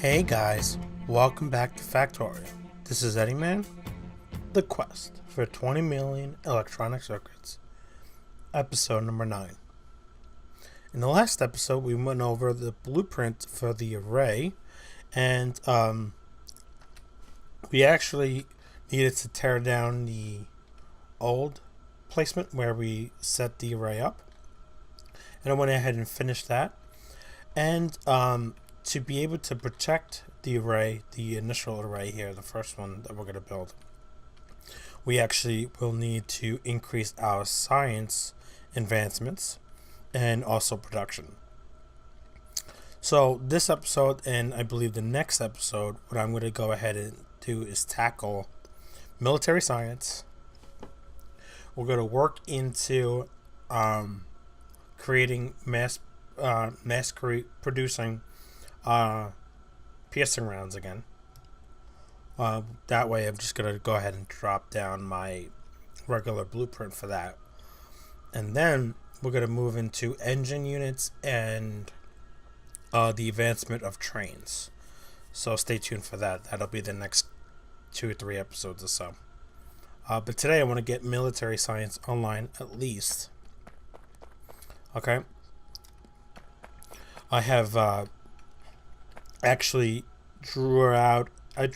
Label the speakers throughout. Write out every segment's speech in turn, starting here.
Speaker 1: Hey guys, welcome back to Factorio. This is EddieMan, the quest for 20 million electronic circuits, episode number 9. In the last episode, we went over the blueprint for the array, and we actually needed to tear down the old placement where we set the array up, and I went ahead and finished that. And to be able to protect the array, the initial array here, the first one that we're going to build, we actually will need to increase our science advancements and also production. So this episode, and I believe the next episode, what I'm going to go ahead and do is tackle military science. We're going to work into creating mass producing piercing rounds again. That way I'm just going to go ahead and drop down my regular blueprint for that. And then we're going to move into engine units and the advancement of trains. So stay tuned for that. That'll be the next 2 or 3 episodes or so. But today I want to get military science online at least. Okay. I have actually drew out a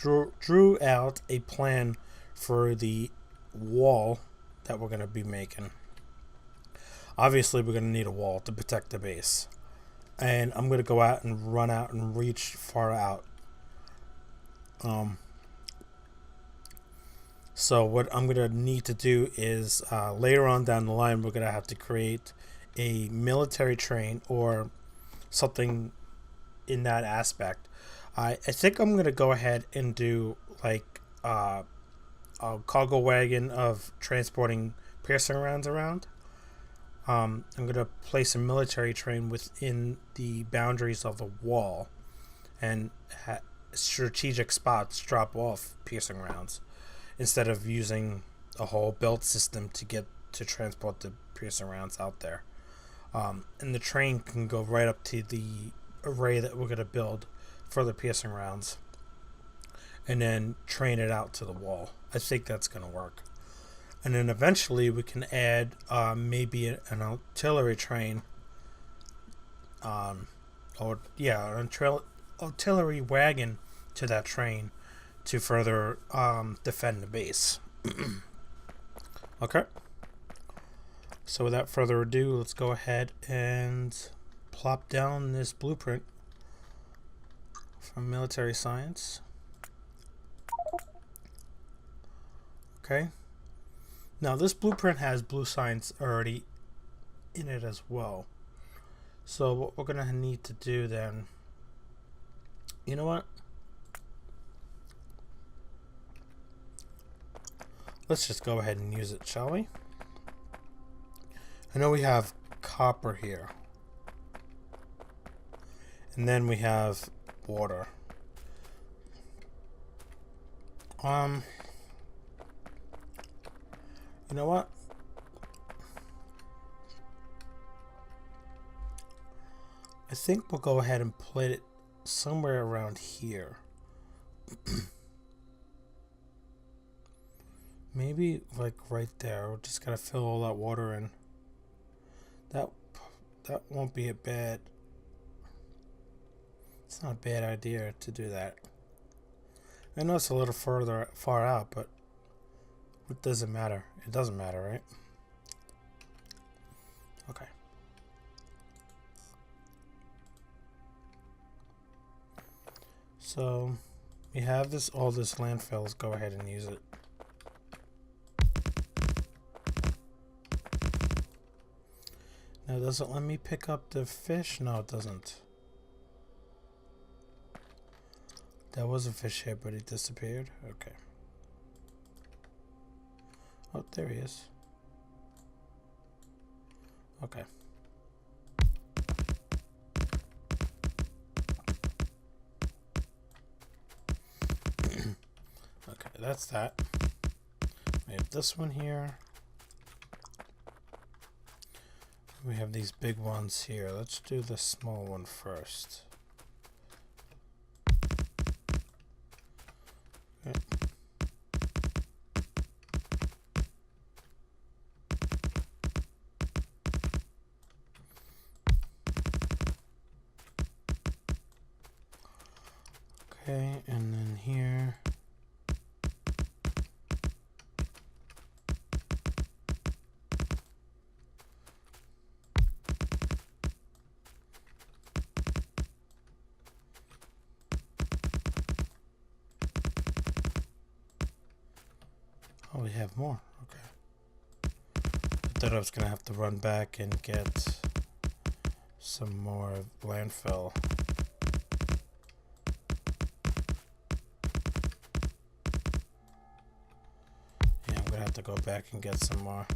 Speaker 1: plan for the wall that we're going to be making. Obviously, we're going to need a wall to protect the base. And I'm going to go out and run out and reach far out. So what I'm going to need to do is later on down the line, we're going to have to create a military train or something in that aspect. I think I'm going to go ahead and do like a cargo wagon of transporting piercing rounds around. I'm going to place a military train within the boundaries of the wall and strategic spots drop off piercing rounds instead of using a whole belt system to transport the piercing rounds out there. And the train can go right up to the array that we're going to build for the piercing rounds and then train it out to the wall. I think that's going to work. And then eventually we can add maybe an artillery train an artillery wagon to that train to further defend the base. Okay. So without further ado, let's go ahead and plop down this blueprint from military science. Okay. Now this blueprint has blue science already in it as well. So what we're going to need to do then, you know what? Let's just go ahead and use it, shall we? I know we have copper here. And then we have water. You know what? I think we'll go ahead and put it somewhere around here. Maybe like right there. We're just gonna fill all that water in. That won't be a bad. It's not a bad idea to do that. I know it's a little far out, but it doesn't matter. It doesn't matter, right? Okay. So we have all this landfill. Let's go ahead and use it. Now, does it let me pick up the fish? No, it doesn't. There was a fish here, but he disappeared. Okay. Oh, there he is. Okay. Okay, that's that. We have this one here. We have these big ones here. Let's do the small one first. Okay, and then here. Oh, we have more. Okay. I thought I was gonna have to run back and get some more landfill. Yeah, I'm gonna have to go back and get some more.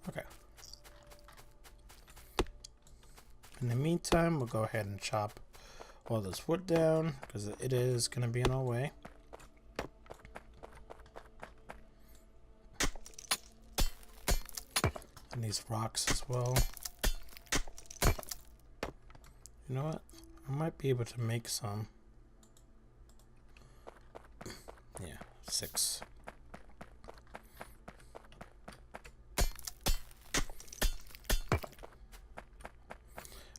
Speaker 1: Okay. In the meantime, we'll go ahead and chop all this wood down because it is going to be in our way. And these rocks as well. You know what? I might be able to make some. Yeah, 6.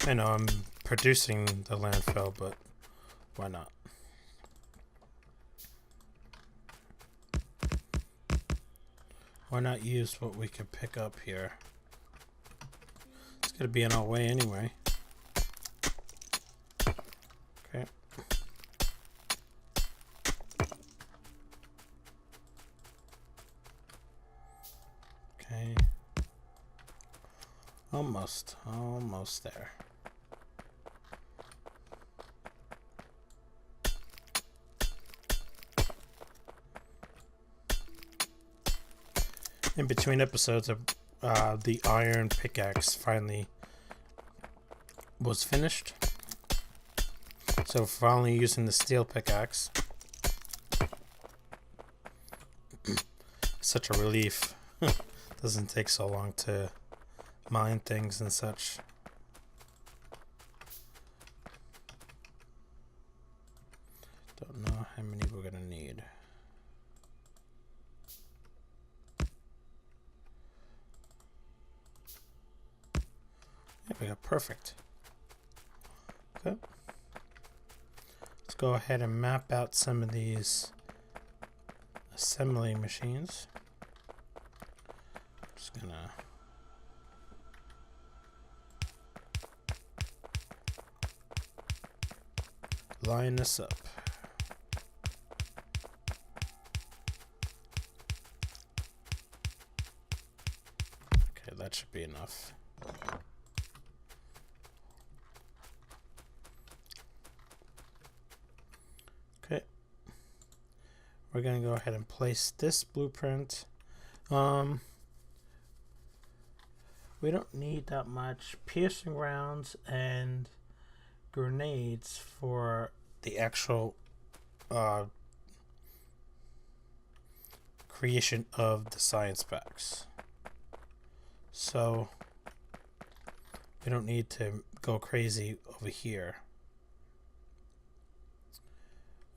Speaker 1: I know I'm producing the landfill, but why not? Why not use what we could pick up here? It's gonna be in our way anyway. Okay. Okay. Almost there. In between episodes, the iron pickaxe finally was finished. So finally using the steel pickaxe. Such a relief. Doesn't take so long to mine things and such. Don't know how many we're gonna need. There we go, perfect. Okay. Let's go ahead and map out some of these assembly machines. Just gonna line this up. Okay, that should be enough. Okay. We're gonna go ahead and place this blueprint. We don't need that much piercing rounds and grenades for the actual creation of the science packs. So we don't need to go crazy over here.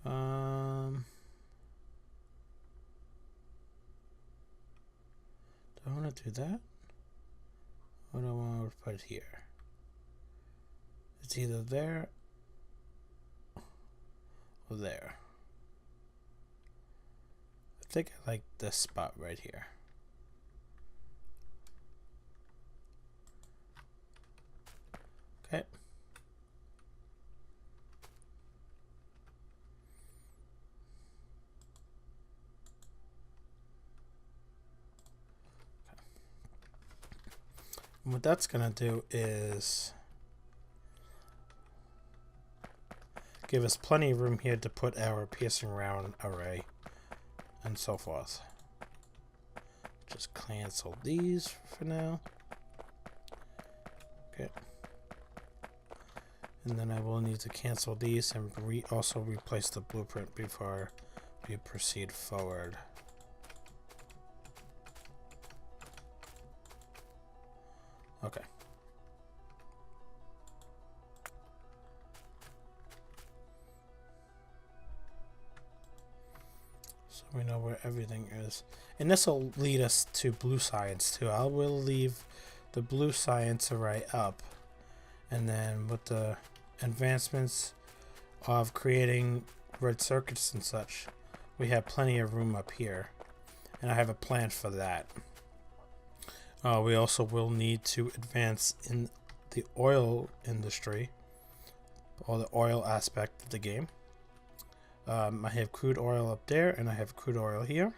Speaker 1: Do I want to do that? Or do I want to put it here? It's either there or there. I think I like this spot right here. Okay. And what that's gonna do is give us plenty of room here to put our piercing round array and so forth. Just cancel these for now. Okay. And then I will need to cancel these and also replace the blueprint before we proceed forward. Okay. So We know where everything is. And this will lead us to blue science too. I will leave the blue science array up. And then with the advancements of creating red circuits and such, we have plenty of room up here. And I have a plan for that. We also will need to advance in the oil industry, or the oil aspect of the game. I have crude oil up there, and I have crude oil here.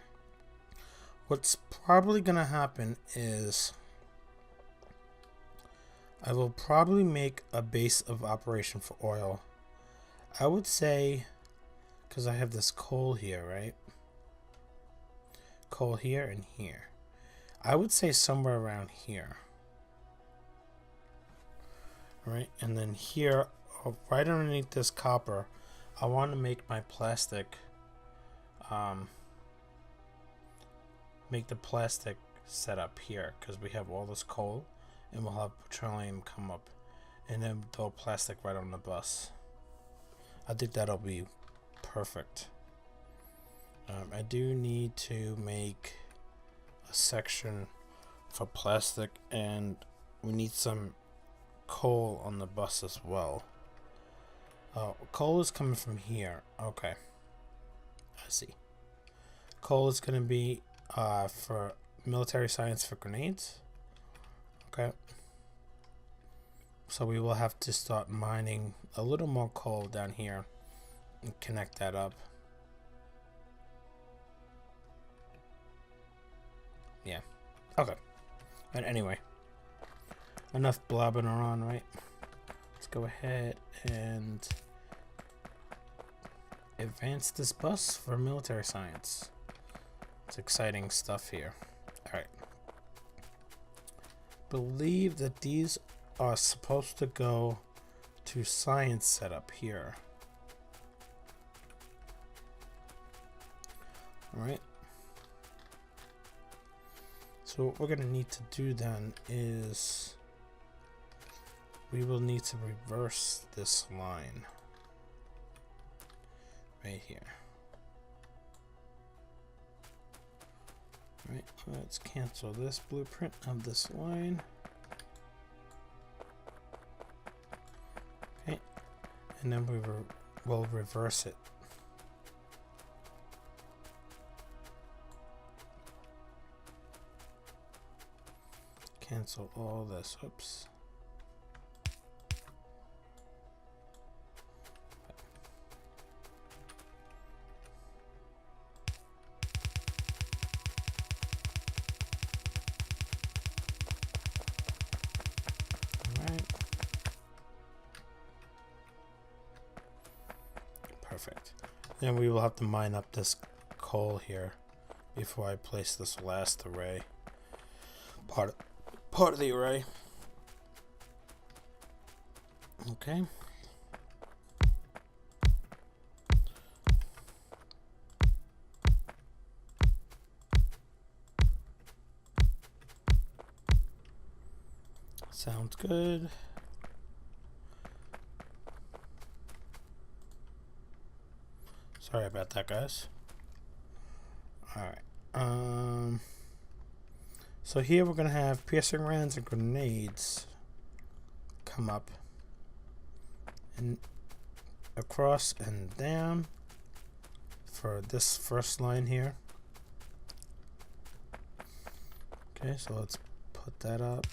Speaker 1: What's probably going to happen is I will probably make a base of operation for oil. I would say, because I have this coal here, right? Coal here and here. I would say somewhere around here. Right? And then here, right underneath this copper, I want to make my plastic, make the plastic set up here, because we have all this coal, and we'll have petroleum come up, and then throw plastic right on the bus. I think that'll be perfect. I do need to make a section for plastic, and we need some coal on the bus as well. Coal is coming from here. Okay, I see. Coal is going to be for military science for grenades. Okay, so we will have to start mining a little more coal down here and connect that up. Yeah, okay. But anyway, enough blabbing around, right? Let's go ahead and advance this bus for military science. It's exciting stuff here. Alright. Believe that these are supposed to go to science setup here. Alright. So what we're going to need to do then is we will need to reverse this line right here. Right, let's cancel this blueprint of this line. Okay, and then we'll reverse it. Cancel all this. Oops. Perfect. Then we will have to mine up this coal here before I place this last array. Part of the array. Okay. Sounds good. Sorry about that, guys. Alright. So here we're going to have piercing rounds and grenades come up. And across and down for this first line here. Okay, so let's put that up.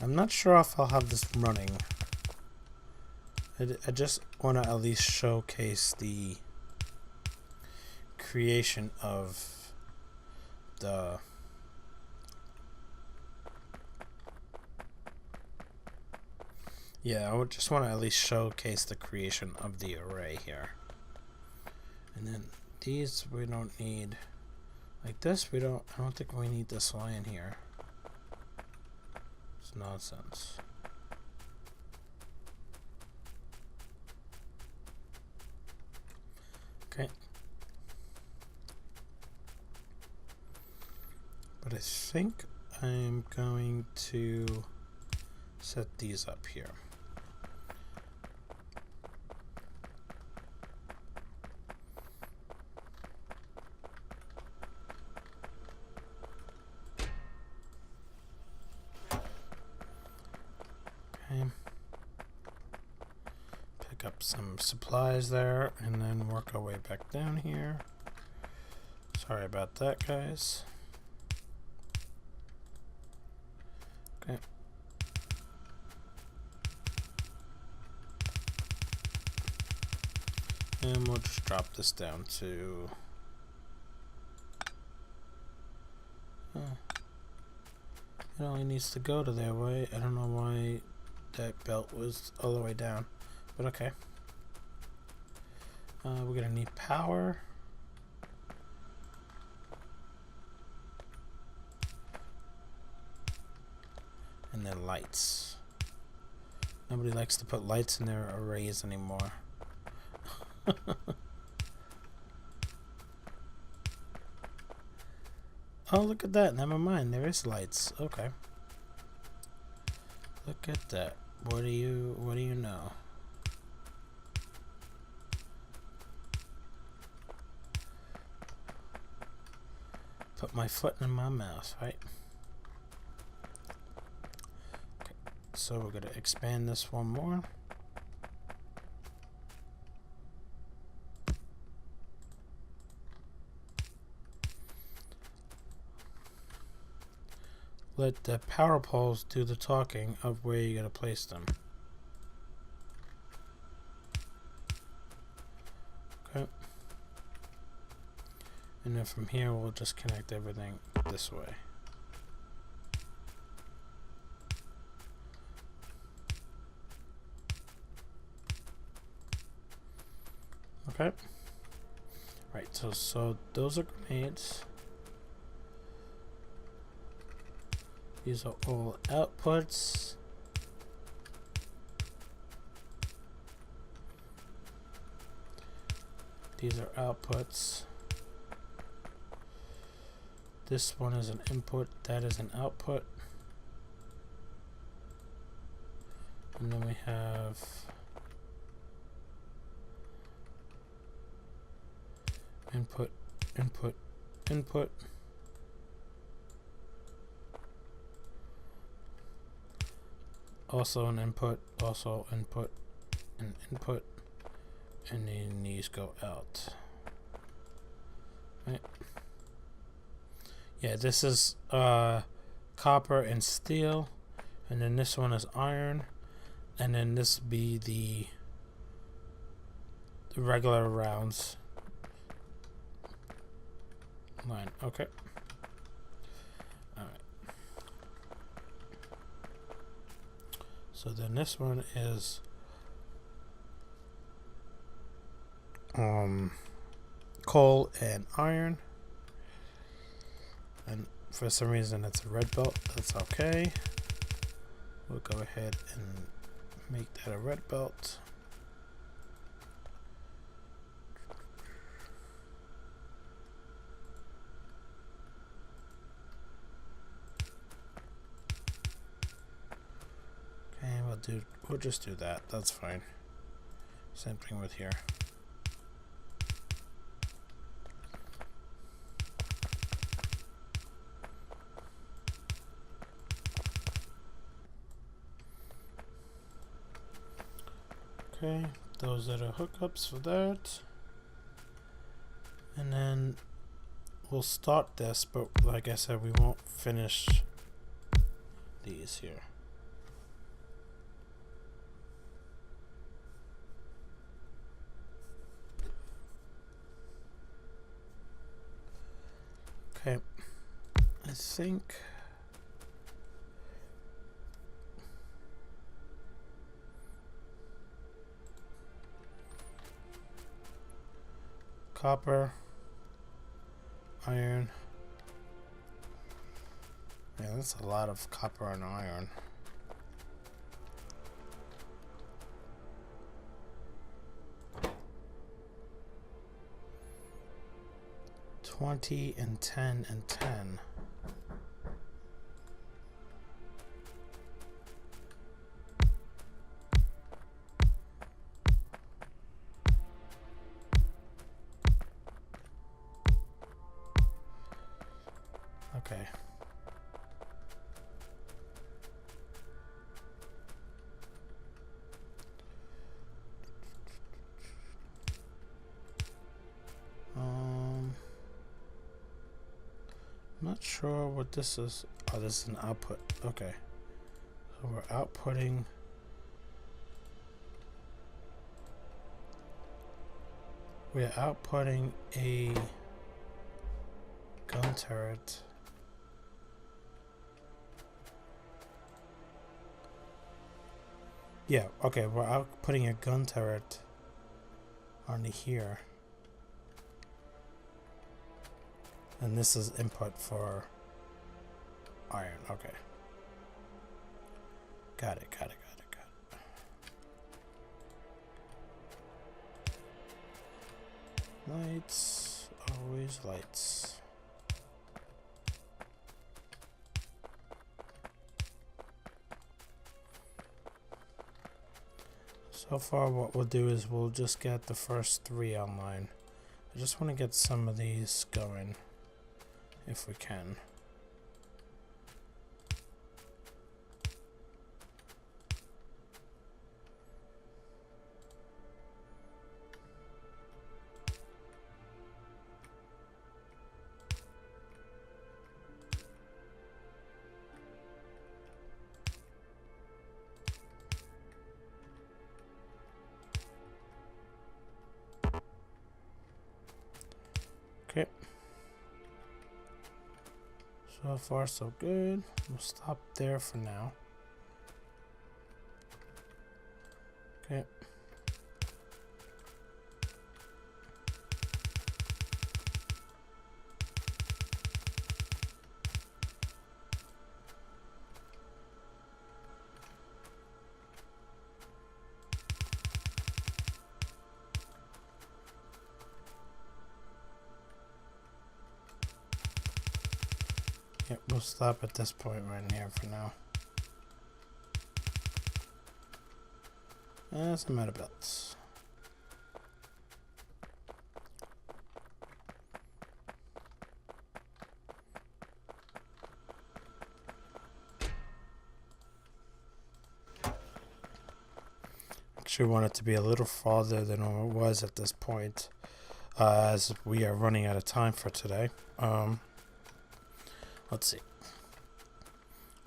Speaker 1: I'm not sure if I'll have this running. I just want to at least showcase the creation of the I would just want to at least showcase the creation of the array here. And then these we don't need, like this I don't think we need this line here. It's nonsense. Okay. But I think I'm going to set these up here. some supplies there, and then work our way back down here. Sorry about that, guys. Okay. And we'll just drop this down to... it only needs to go to their way. I don't know why that belt was all the way down, but okay. We're gonna need power. And then lights. Nobody likes to put lights in their arrays anymore. Oh, look at that. Never mind. There is lights. Okay. Look at that. What do you know? Put my foot in my mouth, right? Okay. So we're going to expand this one more. Let the power poles do the talking of where you're going to place them. Okay. And then from here we'll just connect everything this way. Okay. Right, so those are grenades. These are all outputs. These are outputs. This one is an input, that is an output. And then we have input, input, input. Also an input, also input, and input, and then these go out. Right. Yeah, this is copper and steel, and then this one is iron, and then this be the regular rounds line. Okay. So then this one is coal and iron, and for some reason it's a red belt. That's okay. We'll go ahead and make that a red belt. We'll just do that. That's fine. Same thing with here. Okay, those are the hookups for that. And then we'll start this, but like I said, we won't finish these here. Okay, I think copper, iron. Yeah, that's a lot of copper and iron. $20 and $10 and $10. Okay. not sure what this is. Oh, this is an output. Okay. So we're outputting. We're outputting a gun turret. Yeah, okay, we're outputting a gun turret onto here. And this is input for iron. Okay. Got it. Lights. Always lights. So far what we'll do is we'll just get the first 3 online. I just want to get some of these going if we can. Okay. So far so good. We'll stop there for now. Okay. Yep, we'll stop at this point right here for now. Some metal belts. Actually want it to be a little farther than it was at this point, as we are running out of time for today. Let's see.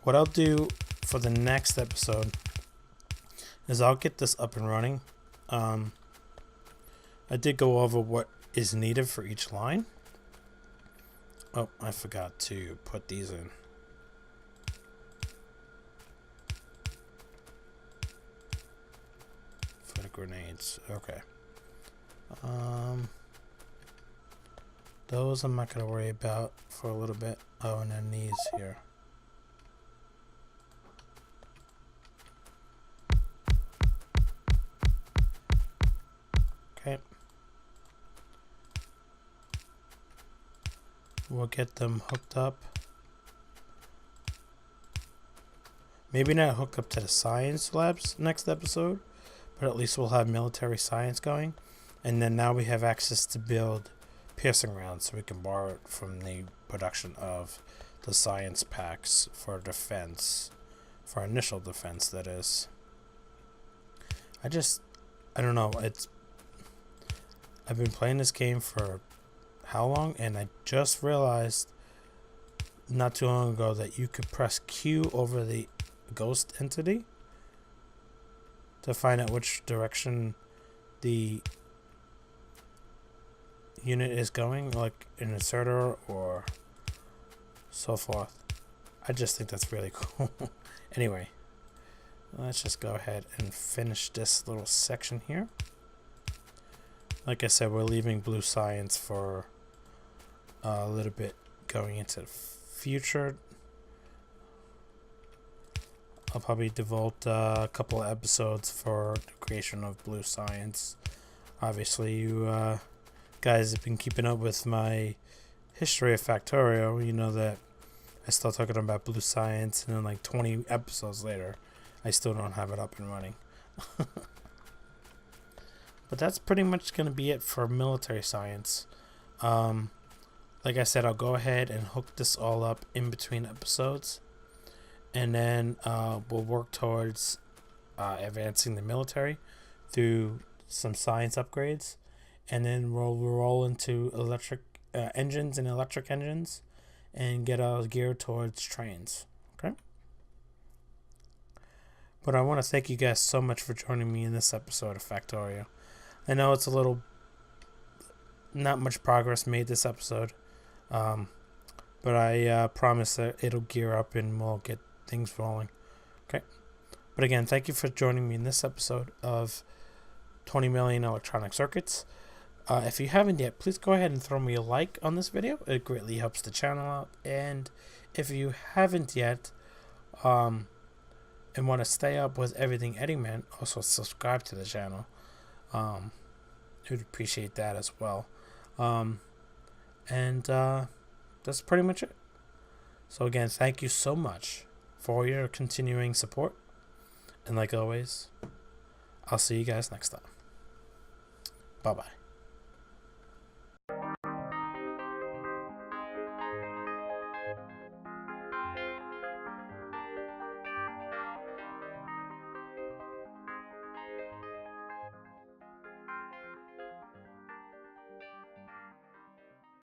Speaker 1: What I'll do for the next episode is I'll get this up and running. I did go over what is needed for each line. Oh, I forgot to put these in. For the grenades. Okay. Those I'm not going to worry about for a little bit. Oh, and then these here. Okay. We'll get them hooked up. Maybe not hooked up to the science labs next episode, but at least we'll have military science going. And then now we have access to build piercing rounds, so we can borrow it from the production of the science packs for defense, for initial defense, that is. I don't know, I've been playing this game for how long, and I just realized not too long ago that you could press Q over the ghost entity to find out which direction the unit is going, like an inserter or so forth. I just think that's really cool. Anyway, let's just go ahead and finish this little section here. Like I said, we're leaving blue science for a little bit going into the future. I'll probably devote a couple of episodes for the creation of blue science. Obviously, you guys have been keeping up with my history of Factorio. You know that I start talking about blue science, and then like 20 episodes later, I still don't have it up and running. But that's pretty much going to be it for military science. Like I said, I'll go ahead and hook this all up in between episodes. And then we'll work towards advancing the military through some science upgrades. And then we'll roll into electric engines and electric engines. and get us geared towards trains. Okay. But I want to thank you guys so much for joining me in this episode of Factorio. I know it's a little not much progress made this episode, but I promise that it'll gear up and we'll get things rolling. Okay. But again, thank you for joining me in this episode of 20 million electronic circuits. If you haven't yet, please go ahead and throw me a like on this video. It greatly helps the channel out. And if you haven't yet, and want to stay up with everything EddieMan, also subscribe to the channel. Would appreciate that as well. That's pretty much it. So again, thank you so much for your continuing support. And like always, I'll see you guys next time. Bye-bye.